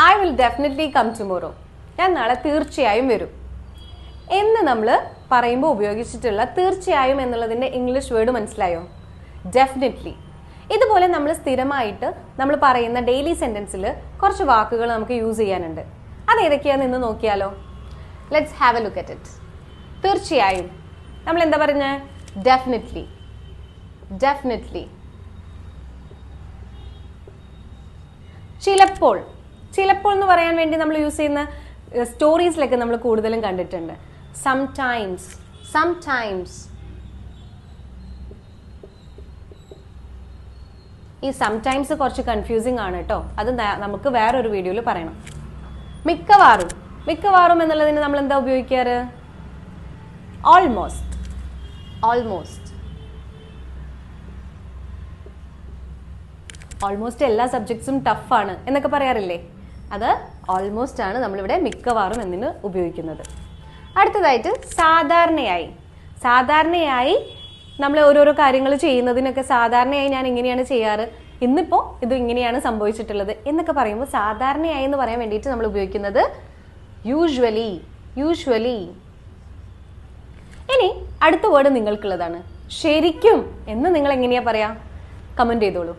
I will definitely come tomorrow. ഞാൻ നാളെ തീർച്ചയായും വരും എന്ന് നമ്മൾ പറയുമ്പോൾ ഉപയോഗിച്ചിട്ടുള്ള തീർച്ചയായും എന്നുള്ളതിൻ്റെ ഇംഗ്ലീഷ് വേർഡ് മനസ്സിലായോ? ഡെഫിനറ്റ്ലി. ഇതുപോലെ നമ്മൾ സ്ഥിരമായിട്ട് നമ്മൾ പറയുന്ന ഡെയിലി സെൻറ്റൻസിൽ കുറച്ച് വാക്കുകൾ നമുക്ക് യൂസ് ചെയ്യാനുണ്ട്. അതേതൊക്കെയാണെന്ന് ഇന്ന് നോക്കിയാലോ? Let's have A look at it. തീർച്ചയായും നമ്മൾ എന്താ പറഞ്ഞത്? ഡെഫിനറ്റ്ലി. ഡെഫിനറ്റ്ലി. ചിലപ്പോൾ. ചിലപ്പോൾ എന്ന് പറയാൻ വേണ്ടി നമ്മൾ യൂസ് ചെയ്യുന്ന സ്റ്റോറീസിലൊക്കെ നമ്മൾ കൂടുതലും കണ്ടിട്ടുണ്ട്. സംടൈംസ്. സംടൈംസ്. ഈ സംടൈംസ് കുറച്ച് കൺഫ്യൂസിങ് ആണ് കേട്ടോ. അത് നമുക്ക് വേറൊരു വീഡിയോയിൽ പറയണം. മിക്കവാറും. മിക്കവാറും എന്നുള്ളതിന് നമ്മൾ എന്താ ഉപയോഗിക്കാറ്? ഓൾമോസ്റ്റ്. ഓൾമോസ്റ്റ്. ഓൾമോസ്റ്റ് എല്ലാ സബ്ജക്ട്സും ടഫാണ് എന്നൊക്കെ പറയാറില്ലേ? അത് ഓൾമോസ്റ്റ് ആണ് നമ്മളിവിടെ മിക്കവാറും എന്നതിന് ഉപയോഗിക്കുന്നത്. അടുത്തതായിട്ട് സാധാരണയായി. സാധാരണയായി നമ്മൾ ഓരോരോ കാര്യങ്ങൾ ചെയ്യുന്നതിനൊക്കെ സാധാരണയായി ഞാൻ ഇങ്ങനെയാണ് ചെയ്യാറ്, ഇന്നിപ്പോൾ ഇത് ഇങ്ങനെയാണ് സംഭവിച്ചിട്ടുള്ളത് എന്നൊക്കെ പറയുമ്പോൾ സാധാരണയായി എന്ന് പറയാൻ വേണ്ടിയിട്ട് നമ്മൾ ഉപയോഗിക്കുന്നത് യൂഷ്വലി. യൂഷ്വലി. ഇനി അടുത്ത വേർഡ് നിങ്ങൾക്കുള്ളതാണ്. ശരിക്കും എന്ന് നിങ്ങൾ എങ്ങനെയാ പറയാ? കമന്റ് ചെയ്തോളൂ.